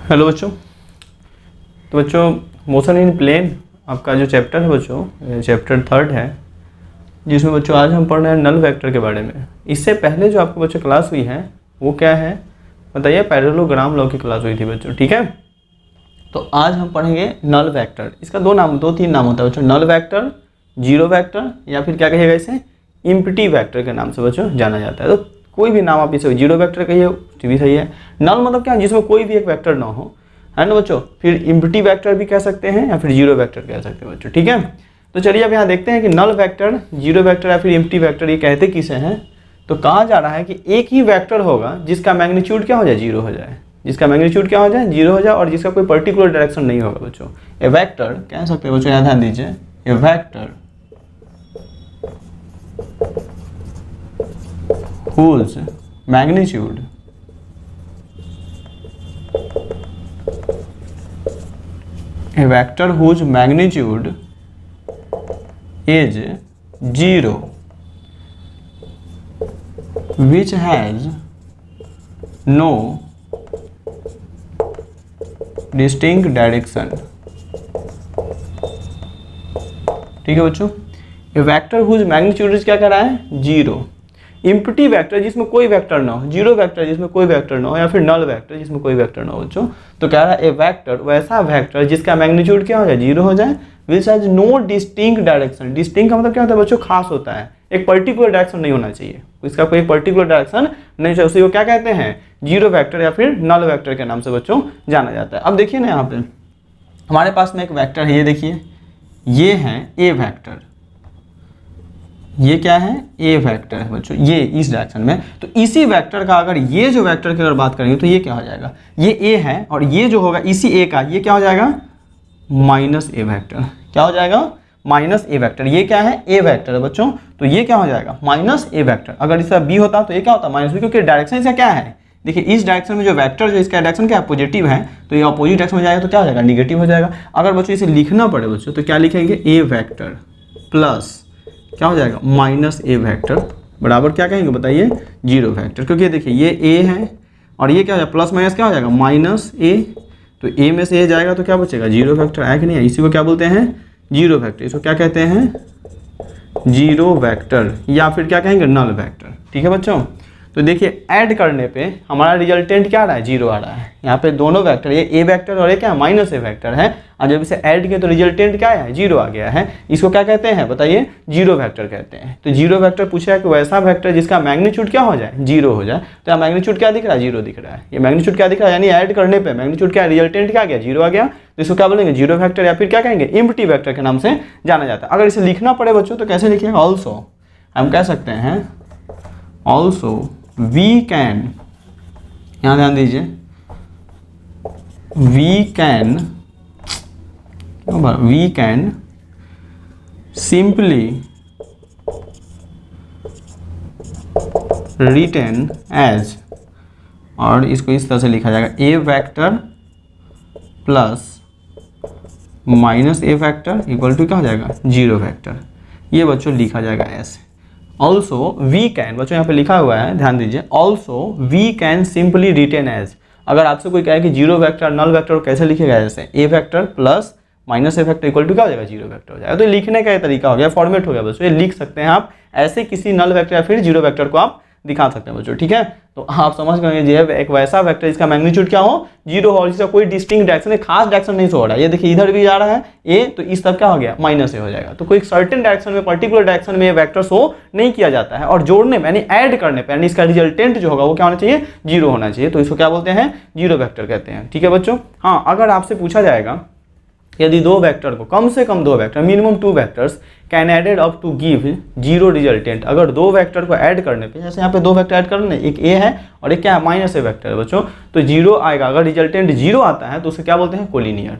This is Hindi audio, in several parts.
हेलो बच्चों। तो बच्चों मोशन इन प्लेन आपका जो चैप्टर है बच्चों, चैप्टर 3 है, जिसमें बच्चों आज हम पढ़ रहे हैं नल वेक्टर के बारे में। इससे पहले जो आपको बच्चों क्लास हुई है वो क्या है बताइए, पैरेललोग्राम लॉ की क्लास हुई थी बच्चों, ठीक है। तो आज हम पढ़ेंगे नल वेक्टर। इसका दो तीन नाम होता है बच्चों, नल वेक्टर, जीरो वेक्टर, या फिर क्या कहिएगा इसे इम्प्टी वेक्टर के नाम से बच्चों जाना जाता है। तो कोई भी नाम आप इसे जीरो वेक्टर कहिए तो भी सही है। नल मतलब क्या है, जिसमें कोई भी एक वेक्टर ना हो, है ना बच्चों। फिर इम्प्टी वेक्टर भी कह सकते हैं या फिर जीरो वेक्टर कह सकते हैं बच्चों, ठीक है। तो चलिए अब यहाँ देखते हैं कि नल वेक्टर, जीरो वेक्टर या फिर इम्प्टी वेक्टर ये कहते किसे हैं। तो कहा जा रहा है कि एक ही वेक्टर होगा जिसका मैग्नीट्यूड क्या हो जाए, जीरो हो जाए, जिसका मैग्नीट्यूड क्या हो जाए, जीरो हो जाए, और जिसका कोई पर्टिकुलर डायरेक्शन नहीं होगा बच्चों। ए वेक्टर कह सकते हैं बच्चों, यहाँ ध्यान दीजिए, ए vector whose magnitude is 0 which has no distinct direction। ठीक है बच्चों, ये वेक्टर हुज मैग्नीट्यूड क्या कह रहा है, जीरो। इम्प्टी वेक्टर जिसमें कोई वेक्टर ना हो, जीरो वेक्टर जिसमें कोई वेक्टर ना हो, या फिर नल वेक्टर जिसमें कोई वेक्टर ना हो बच्चों। तो कह रहा है ए वेक्टर वैसा वेक्टर जिसका मैग्नीट्यूड क्या हो जाए, जीरो हो जाए, which has no distinct direction. Distinct का मतलब क्या होता है बच्चों, खास होता है, एक पर्टिकुलर डायरेक्शन नहीं होना चाहिए, इसका कोई पर्टिकुलर डायरेक्शन नहीं चाहिए, उसी को क्या कहते हैं, जीरो वेक्टर या फिर नल वेक्टर के नाम से बच्चों जाना जाता है। अब देखिए ना, यहाँ पे हमारे पास में एक वेक्टर है, ये देखिए, ये है ए वेक्टर, ये क्या है, ए वेक्टर है बच्चों, ये इस डायरेक्शन में। तो इसी वेक्टर का अगर ये जो वेक्टर की अगर बात करेंगे तो ये क्या हो जाएगा, ये ए है, और ये जो होगा इसी ए का, ये क्या हो जाएगा, माइनस ए वेक्टर। क्या हो जाएगा, माइनस ए वेक्टर। ये क्या है, ए वेक्टर है बच्चों, तो ये क्या हो जाएगा, माइनस ए वेक्टर। अगर इसका बी होता तो ये क्या होता, माइनस बी, क्योंकि डायरेक्शन इसका क्या है, देखिए इस डायरेक्शन में जो वेक्टर जो इसका डायरेक्शन क्या है, पॉजिटिव है, तो ये अपोजिट डायरेक्शन में जाएगा तो क्या हो जाएगा, निगेटिव हो जाएगा। अगर बच्चों इसे लिखना पड़े बच्चों तो क्या लिखेंगे, ए वेक्टर प्लस क्या हो जाएगा, माइनस ए वेक्टर बराबर क्या कहेंगे बताइए, जीरो वेक्टर। क्योंकि देखिए ये ए है और ये क्या हो जाएगा, प्लस माइनस क्या हो जाएगा, माइनस ए, तो ए में से ए जाएगा तो क्या बचेगा, जीरो वेक्टर आया कि नहीं है। इसी को क्या बोलते हैं, जीरो वेक्टर। इसको क्या कहते हैं, जीरो वेक्टर, या फिर क्या कहेंगे, नल वेक्टर। ठीक है बच्चों, तो देखिए ऐड करने पे हमारा रिजल्टेंट क्या आ रहा है, जीरो आ रहा है। यहाँ पे दोनों वेक्टर, ये ए वेक्टर और ये क्या माइनस ए वेक्टर है, और जब इसे ऐड किया तो रिजल्टेंट क्या है, जीरो आ गया है। इसको क्या कहते हैं बताइए, जीरो वेक्टर कहते हैं। तो जीरो वेक्टर पूछा है कि वैसा वेक्टर जिसका मैग्नीट्यूड क्या हो जाए, जीरो हो जाए। तो यहाँ मैग्नीट्यूड क्या दिख रहा है, जीरो दिख रहा है। ये मैग्नीट्यूड क्या दिख रहा है, यानी ऐड करने पर मैग्नीट्यूड क्या, रिजल्टेंट क्या आ गया, जीरो आ गया। तो इसको क्या बोलेंगे, जीरो वेक्टर, या फिर क्या कहेंगे, इम्प्टी वेक्टर के नाम से जाना जाता है। अगर इसे लिखना पड़े बच्चों तो कैसे लिखिएगा, ऑल्सो हम कह सकते हैं, ऑल्सो वी कैन, यहाँ ध्यान दीजिए, we can simply written as, और इसको इस तरह से लिखा जाएगा, A vector plus minus A vector equal to क्या हो जाएगा, जीरो वेक्टर। ये बच्चों लिखा जाएगा ऐसे। ऑल्सो वी कैन, बच्चों यहाँ पे लिखा हुआ है, ध्यान दीजिए, also we can simply written as. अगर आपसे कोई कहे कि जीरो वेक्टर नल वेक्टर कैसे लिखेगा, ऐसे A vector plus minus A vector equal to क्या हो जाएगा, जीरो वेक्टर हो जाएगा। तो लिखने का ये तरीका हो गया, फॉर्मेट हो गया बच्चों। ये लिख सकते हैं आप ऐसे, किसी नल वेक्टर या फिर जीरो वेक्टर को आप दिखा सकते हैं बच्चों, ठीक है। तो आप समझ गए, ये एक वैसा वेक्टर जिसका मैग्नीट्यूड क्या हो, जीरो हो, और जिसका कोई डिस्टिंक्ट डायरेक्शन है, खास डायरेक्शन नहीं शो हो रहा है। ये देखिए इधर भी जा रहा है ए, तो इस तरफ क्या हो गया, माइनस ए हो जाएगा। तो कोई सर्टेन डायरेक्शन में, पर्टिकुलर डायरेक्शन में ये वेक्टर शो नहीं किया जाता है, और जोड़ने में यानी ऐड करने पे, यानी इसका रिजल्टेंट जो होगा वो क्या होना चाहिए, जीरो होना चाहिए। तो इसको क्या बोलते हैं, जीरो वेक्टर कहते हैं। ठीक है बच्चों। हाँ, अगर आपसे पूछा जाएगा यदि दो वेक्टर को, कम से कम दो vector, minimum two vectors can added up to give zero resultant, अगर दो वेक्टर को ऐड करने पे, जैसे यहाँ पे दो वेक्टर ऐड करने, एक ए है और एक क्या है, माइनस ए वेक्टर है बच्चों, तो जीरो आएगा। अगर रिजल्टेंट जीरो आता है तो उसे क्या बोलते हैं, कोलिनियर।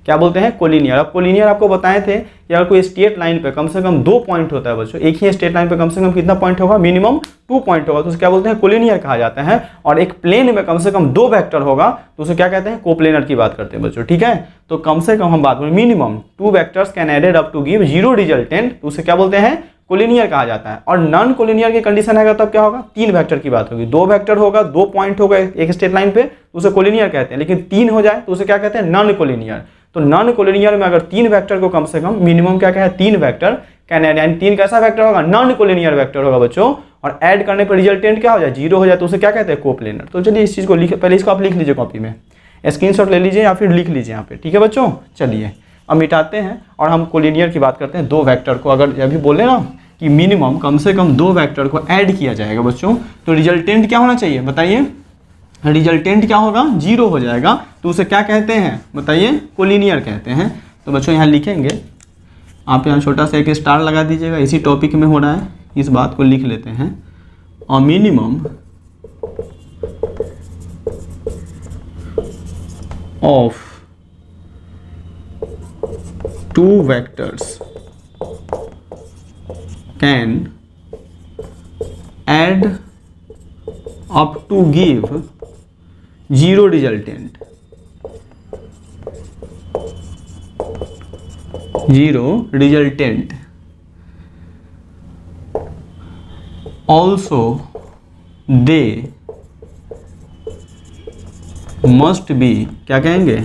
क्या बोलते हैं, कोलिनियर। अब कोलिनियर आपको बताए थे कि अगर कोई स्ट्रेट लाइन पे कम से कम 2 पॉइंट होता है बच्चों, एक ही स्ट्रेट लाइन पे कम से कम कितना पॉइंट होगा, मिनिमम 2 पॉइंट होगा, तो उसे क्या बोलते हैं, कोलिनियर कहा जाता है। और एक प्लेन में कम से कम 2 वेक्टर होगा तो उसे क्या कहते हैं, कोप्लेनर की बात करते हैं बच्चों, ठीक है। तो कम से कम हम बात करें, minimum 2 vectors can added up to give zero resultant, तो उसे क्या बोलते हैं, कोलिनियर कहा जाता है। और नॉन कोलिनियर की कंडीशन है तब क्या होगा, 3 वेक्टर की बात होगी। 2 वेक्टर होगा, 2 पॉइंट होगा एक स्ट्रेट लाइन पे, तो उसे कोलिनियर कहते हैं। लेकिन 3 हो जाए तो उसे क्या कहते हैं, नॉन कोलिनियर। तो नॉन कोलिनियर में अगर 3 वेक्टर को कम से कम मिनिमम क्या है, 3 वेक्टर कैन ऐड, यानी 3 कैसा वेक्टर होगा, नॉन कोलिनियर वेक्टर होगा बच्चों। और ऐड करने पर रिजल्टेंट क्या हो जाए, 0 हो जाए, तो उसे क्या कहते हैं, कोप्लेनर। तो चलिए इस चीज़ को लिख, पहले इसको आप लिख लीजिए कॉपी में, स्क्रीनशॉट ले लीजिए या फिर लिख लीजिए यहाँ पे, ठीक है बच्चों। चलिए अब मिटाते हैं और हम कोलिनियर की बात करते हैं। 2 वेक्टर को अगर अभी बोले ना कि मिनिमम कम से कम 2 वेक्टर को ऐड किया जाएगा बच्चों, तो रिजल्टेंट क्या होना चाहिए बताइए, रिजल्टेंट क्या होगा, 0 हो जाएगा। तो उसे क्या कहते हैं बताइए, कोलिनियर कहते हैं। तो बच्चों यहाँ लिखेंगे, आप यहाँ छोटा सा एक स्टार लगा दीजिएगा, इसी टॉपिक में हो रहा है, इस बात को लिख लेते हैं। और minimum of 2 vectors can add up to give 0 resultant, 0 resultant. Also they must be क्या कहेंगे,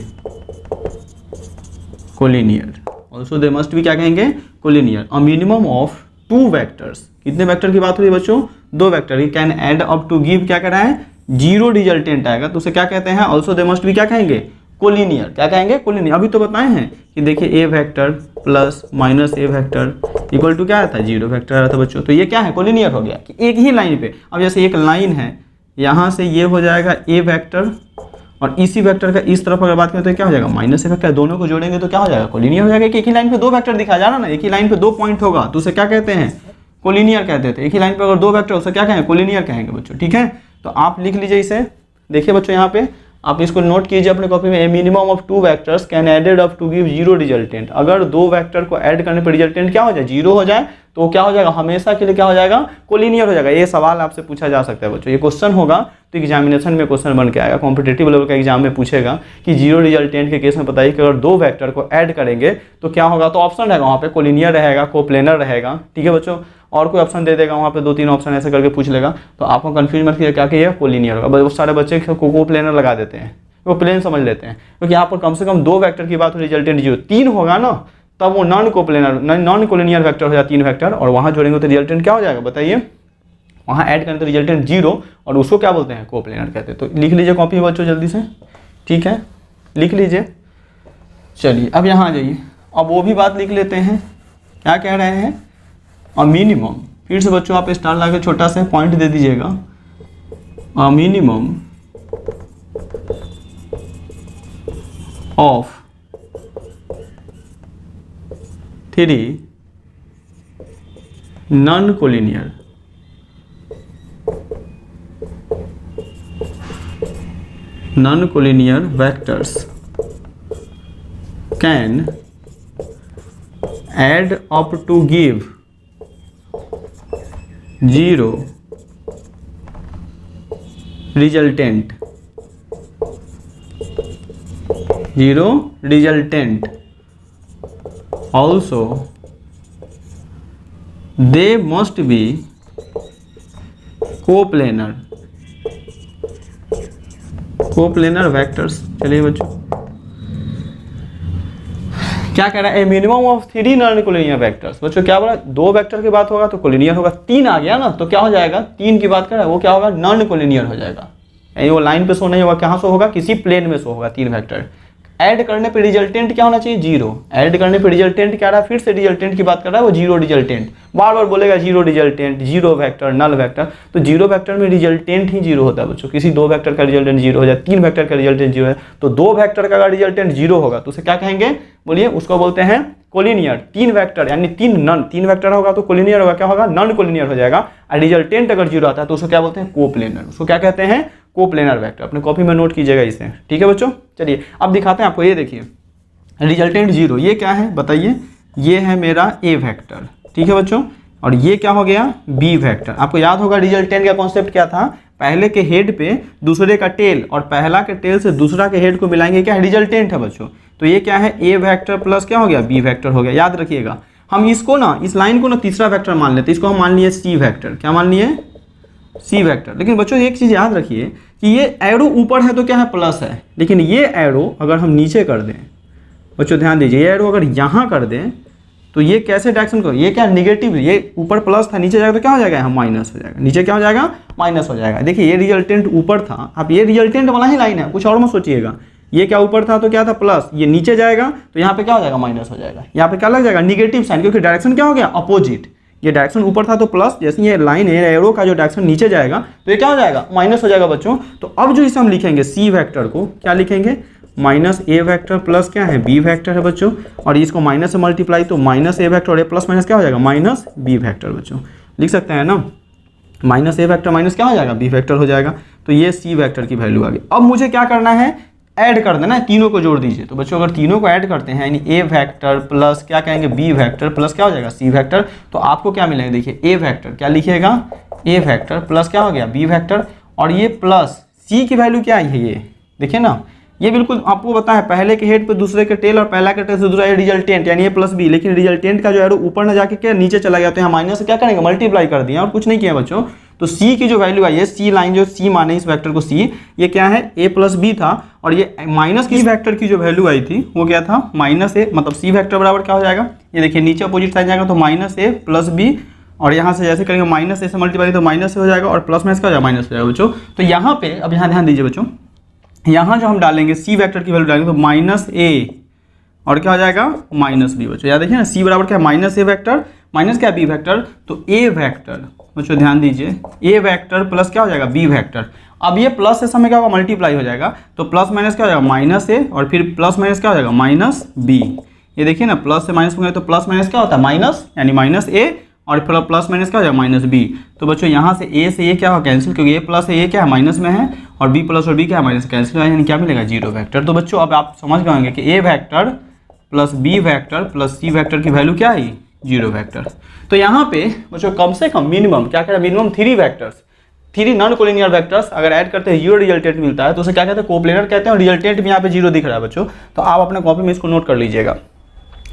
कोलिनियर। ऑल्सो दे मस्ट भी क्या कहेंगे, collinear. A minimum of 2 vectors, कितने वेक्टर की बात हो रही है बच्चों, 2 वेक्टर, ही can add up to give क्या कर रहा है, 0 रिजल्टेंट आएगा, तो उसे क्या कहते हैं, ऑल्सो दे मस्ट भी क्या कहेंगे, कोलिनियर। क्या कहेंगे, कोलिनियर। अभी तो बताए हैं कि देखिए A vector plus minus A vector equal to क्या आता है, 0 वेक्टर आ रहा था बच्चों। तो ये क्या है, कोलिनियर हो गया कि एक ही लाइन पे। अब जैसे एक लाइन है, यहाँ से ये हो जाएगा ए वेक्टर, और इसी वेक्टर का इस तरफ अगर बात करें तो क्या हो जाएगा, माइनस ए वेक्टर। दोनों को जोड़ेंगे तो क्या हो जाएगा, कोलिनियर हो जाएगा। कि एक ही लाइन पे 2 वेक्टर दिखा जा रहा ना, एक ही लाइन पे 2 पॉइंट होगा, तो उसे क्या कहते हैं, कोलिनियर कहते थे। एक ही लाइन पे अगर 2 वेक्टर उसे क्या कहेंगे, कोलिनियर कहेंगे बच्चों, ठीक है। तो आप लिख लीजिए इसे, देखिए बच्चों यहाँ पे आप इसको नोट कीजिए अपने कॉपी में। A minimum of 2 vectors can added up to give 0 resultant. अगर 2 वेक्टर को ऐड करने पर रिजल्टेंट क्या हो जाए, 0 हो जाए, तो क्या हो जाएगा, हमेशा के लिए क्या हो जाएगा, कोलिनियर हो जाएगा। ये सवाल आपसे पूछा जा सकता है बच्चों, ये क्वेश्चन होगा तो एग्जामिनेशन में क्वेश्चन बन के आएगा, कॉम्पिटेटिव लेवल का एग्जाम में पूछेगा कि 0 रिजल्टेंट के केस में बताइए कि अगर 2 वेक्टर को ऐड करेंगे तो क्या होगा। तो ऑप्शन रहेगा वहाँ पे, कोलिनियर रहेगा, कोप्लेनर रहेगा, ठीक है बच्चों। और कोई ऑप्शन दे देगा वहाँ पे, 2-3 ऑप्शन ऐसे करके पूछ लेगा, तो आपको कंफ्यूज मत कीजिए क्या कि ये कोलिनियर होगा। बहुत सारे बच्चे कोप्लेनर लगा देते हैं, वो प्लेन समझ लेते हैं, क्योंकि यहाँ पर कम से कम 2 वेक्टर की बात हो, रिजल्टेंट 0, 3 होगा ना, तब वो नॉन कोलिनियर वेक्टर हो जाए, 3 वेक्टर, और वहाँ जोड़ेंगे तो रिजल्टेंट क्या हो जाएगा बताइए, वहाँ ऐड करें तो रिजल्टेंट 0, और उसको क्या बोलते हैं, कोप्लेनर कहते हैं। तो लिख लीजिए कॉपी बच्चों जल्दी से, ठीक है, लिख लीजिए। चलिए अब यहाँ आ जाइए, अब वो भी बात लिख लेते हैं, क्या कह रहे हैं, अ मिनिमम, फिर से बच्चों आप स्टार ला के छोटा सा पॉइंट दे दीजिएगा, अ minimum of 3 non collinear vectors can add up to give 0 resultant, 0 resultant. Also they must be coplanar vectors. चलिए बच्चों क्या कह रहा है, minimum of 3 non collinear vectors. बच्चों क्या बोला, 2 वेक्टर की बात होगा तो कोलिनियर होगा, 3 आ गया ना तो क्या हो जाएगा, 3 की बात कर रहा है वो क्या होगा, नॉन कोलिनियर हो जाएगा। यानी वो लाइन पे शो नहीं होगा, कहाँ शो होगा, किसी प्लेन में शो होगा। 3 वेक्टर ऐड करने पे रिजल्टेंट क्या होना चाहिए, 0। ऐड करने पे रिजल्टेंट क्या रहा है, फिर से रिजल्टेंट की बात कर रहा है वो 0 रिजल्टेंट, बार बार बोलेगा 0 रिजल्टेंट, 0 वेक्टर, नल वेक्टर। तो 0 वेक्टर में रिजल्टेंट ही 0 होता है बच्चों। किसी 2 वेक्टर का रिजल्टेंट 0 हो जाए, 3 वेक्टर का रिजल्टेंट 0 है, तो 2 वेक्टर का अगर रिजल्टेंट 0 होगा तो उसे क्या कहेंगे, बोलिए, उसको बोलते हैं कोलिनियर। 3 वेक्टर यानी 3 वेक्टर होगा तो कोलिनियर होगा, क्या होगा, नॉन कोलिनियर हो जाएगा। और रिजल्टेंट अगर 0 आता है तो उसको क्या बोलते हैं, कोप्लेनर। उसको क्या कहते हैं, कोप्लेनर वेक्टर। अपने कॉपी में नोट कीजिएगा इसे, ठीक है बच्चों। चलिए अब दिखाते हैं आपको, ये देखिए रिजल्टेंट 0, ये क्या है बताइए, ये है मेरा ए वेक्टर, ठीक है बच्चों, और ये क्या हो गया, बी वेक्टर। आपको याद होगा रिजल्टेंट का कॉन्सेप्ट क्या था, पहले के हेड पे दूसरे का टेल, और पहला के टेल से दूसरा के हेड को मिलाएंगे, क्या रिजल्टेंट है बच्चों। तो ये क्या है, ए वेक्टर प्लस क्या हो गया, बी वेक्टर हो गया। याद रखिएगा, हम इसको ना, इस लाइन को ना तीसरा वेक्टर मान लेते हैं, इसको हम मान लिए सी वेक्टर। क्या मान लिए? C vector. लेकिन बच्चों एक चीज़ याद रखिए कि ये एरो ऊपर है तो क्या है? प्लस है, लेकिन ये एरो अगर हम नीचे कर दें, बच्चों ध्यान दीजिए, ये एरो अगर यहाँ कर दें तो ये कैसे डायरेक्शन को, ये क्या निगेटिव, ये ऊपर प्लस था, नीचे जाएगा तो क्या हो जाएगा? यहाँ माइनस हो जाएगा। नीचे क्या हो जाएगा? माइनस हो जाएगा। देखिए ये रिजल्टेंट ऊपर था, अब ये रिजल्टेंट वाला ही लाइन है, कुछ और मत सोचिएगा। ये क्या ऊपर था तो क्या था? प्लस, ये नीचे जाएगा तो यहाँ पे क्या हो जाएगा? माइनस हो जाएगा। यहाँ पे क्या लग जाएगा? निगेटिव साइन, क्योंकि डायरेक्शन क्या हो गया? अपोजिट। ये डायरेक्शन ऊपर था तो प्लस, जैसे ये लाइन है एरो का जो डायरेक्शन नीचे जाएगा तो ये क्या हो जाएगा? माइनस हो जाएगा बच्चों। तो अब जो इसे हम लिखेंगे सी वेक्टर को क्या लिखेंगे? माइनस ए वेक्टर प्लस क्या है? बी वेक्टर है बच्चों। और इसको माइनस से मल्टीप्लाई तो माइनस ए वेक्टर और ए प्लस माइनस क्या हो जाएगा? माइनस बी वेक्टर बच्चों। लिख सकते हैं ना, माइनस ए वेक्टर माइनस क्या हो जाएगा? बी वेक्टर हो जाएगा। तो ये सी वेक्टर की वैल्यू आ गई। अब मुझे क्या करना है? ऐड कर देना है, तीनों को जोड़ दीजिए। तो बच्चों अगर तीनों को ऐड करते हैं यानी ए वेक्टर प्लस क्या कहेंगे? बी वेक्टर प्लस क्या हो जाएगा? C vector. तो आपको क्या मिलेगा? देखिए ए वेक्टर क्या लिखिएगा? ए वेक्टर प्लस क्या हो गया? बी वेक्टर, और ये प्लस सी की वैल्यू क्या आई है? ये देखिए ना, ये बिल्कुल आपको पता है, पहले के हेड पे दूसरे के टेल और पहला के टेल से दूसरा रिजल्टेंट यानी ए प्लस बी। लेकिन रिजल्टेंट का जो एरो ऊपर ना जाके क्या नीचे चला गया, तो यहाँ माइनस से क्या करेंगे? मल्टीप्लाई कर दिया और कुछ नहीं किया बच्चों। तो सी की जो वैल्यू आई है, सी लाइन जो सी माने इस वेक्टर को सी, ये क्या है? ए प्लस बी था, और ये माइनस की वेक्टर की जो वैल्यू आई थी वो क्या था? माइनस ए, मतलब सी वेक्टर बराबर क्या हो जाएगा? ये देखिए नीचे अपोजिट साइड जाएगा तो माइनस ए प्लस बी, और यहाँ से जैसे करेंगे माइनस ए से मल्टीप्लाई तो माइनस से हो जाएगा, और प्लस माइनस क्या हो जाएगा? माइनस हो जाएगा बच्चों। तो यहाँ पे अब यहाँ ध्यान दीजिए बच्चों, यहाँ जो हम डालेंगे सी वेक्टर की वैल्यू डालेंगे तो माइनस ए और क्या हो जाएगा? माइनस बी बच्चों। याद देखिए ना, सी बराबर क्या? माइनस ए वेक्टर माइनस क्या? B vector. तो ए वेक्टर बच्चों ध्यान दीजिए, ए वेक्टर प्लस क्या हो जाएगा? B vector. अब ये प्लस से समय क्या होगा? मल्टीप्लाई हो जाएगा, तो प्लस माइनस क्या हो जाएगा? माइनस ए, और फिर प्लस माइनस क्या हो जाएगा? Minus B. ये देखिए ना, प्लस से माइनस होंगे तो प्लस माइनस क्या होता है? माइनस, यानी माइनस ए, और फिर प्लस माइनस क्या हो जाएगा? Minus B. तो बच्चों यहाँ से ए से ये क्या होगा? कैंसिल, क्योंकि ए प्लस है, ये क्या है? माइनस में है, और बी प्लस और बी क्या है? माइनस, कैंसिल है, यानी क्या मिलेगा? Zero vector. तो बच्चों अब आप समझ गए होंगे कि A vector plus B vector plus C vector की वैल्यू क्या आई? Zero vector. तो यहाँ पे बच्चों कम से कम मिनिमम क्या कह रहा है? Minimum 3 vectors, 3 non collinear vectors अगर ऐड करते हैं जीरो रिजल्टेंट मिलता है तो उसे क्या कहते हैं? कोप्लेनर कहते हैं। और रिजल्टेंट भी यहाँ पे जीरो दिख रहा है बच्चों, तो आप अपने कॉपी में इसको नोट कर लीजिएगा।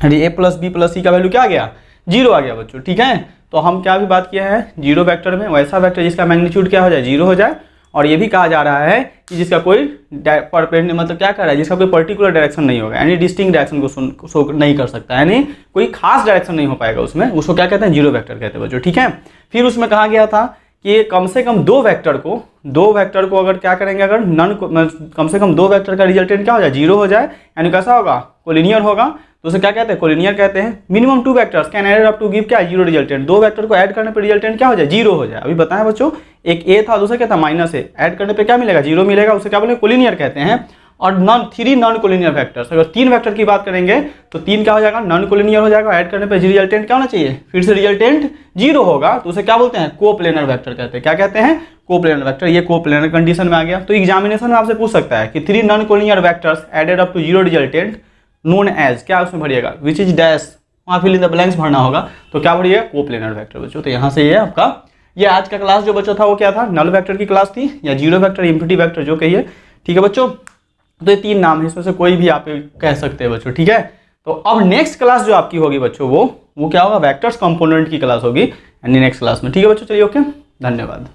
ए प्लस बी प्लस सी का वैल्यू क्या आ गया? जीरो आ गया बच्चों। ठीक है, तो हम क्या भी बात किया है? जीरो वेक्टर में वैसा वेक्टर जिसका मैग्नीट्यूड क्या हो जाए? जीरो हो जाए। और ये भी कहा जा रहा है कि जिसका कोई मतलब क्या कर रहा है? जिसका कोई पर्टिकुलर डायरेक्शन नहीं होगा, यानी डिस्टिंक्ट डायरेक्शन को शो नहीं कर सकता, यानी कोई खास डायरेक्शन नहीं हो पाएगा उसमें, उसको क्या कहते हैं? जीरो वेक्टर कहते हैं बच्चों। ठीक है, फिर उसमें कहा गया था कि कम से कम दो वेक्टर को अगर क्या करेंगे? अगर कम से कम 2 वेक्टर का रिजल्टेंट क्या हो जाए? जीरो हो जाए, यानी कैसा होगा? कोलिनियर होगा, तो उसे क्या कहते हैं? कोलिनियर कहते हैं। Minimum 2 vectors can add up to give क्या? Zero resultant. 2 वेक्टर को ऐड करने पर रिजल्टेंट क्या हो जाए? जीरो हो जाए। अभी बताएं बच्चों, एक ए था, दूसरा क्या था? माइनस ए। ऐड करने पे क्या मिलेगा? जीरो मिलेगा, उसे क्या बोलेंगे? कोलिनियर कहते हैं। और 3 नॉन कोलिनियर वेक्टर्स, अगर 3 वेक्टर की बात करेंगे तो 3 क्या हो जाएगा? नॉन कोलिनियर हो जाएगा। ऐड करने पे रिजल्टेंट क्या होना चाहिए? फिर से रिजल्टेंट जीरो होगा, तो उसे क्या बोलते हैं? कोप्लेनर वेक्टर कहते हैं। क्या कहते हैं? Coplanar vector. ये कोप्लेनर कंडीशन में आ गया। तो एग्जामिनेशन में आपसे पूछ सकता है कि 3 non collinear vectors added up to zero resultant known as, क्या उसमें भरिएगा? विच इज डैश, वहाँ फिल इन द ब्लैंक्स भरना होगा, तो क्या भरिएगा? कोप्लेनर वेक्टर बच्चों। तो यहाँ से ये आपका ये आज का क्लास जो बच्चों था वो क्या था? नल वेक्टर की क्लास थी, या जीरो वेक्टर, इम्प्लिटी वेक्टर जो कहिए। ठीक है बच्चों, तो ये 3 नाम है, इसमें से कोई भी आप कह सकते हैं बच्चों। ठीक है, तो अब नेक्स्ट क्लास जो आपकी होगी बच्चों वो क्या होगा? वेक्टर्स कंपोनेंट की क्लास होगी, यानी नेक्स्ट क्लास में। ठीक है बच्चों, चलिए ओके, धन्यवाद।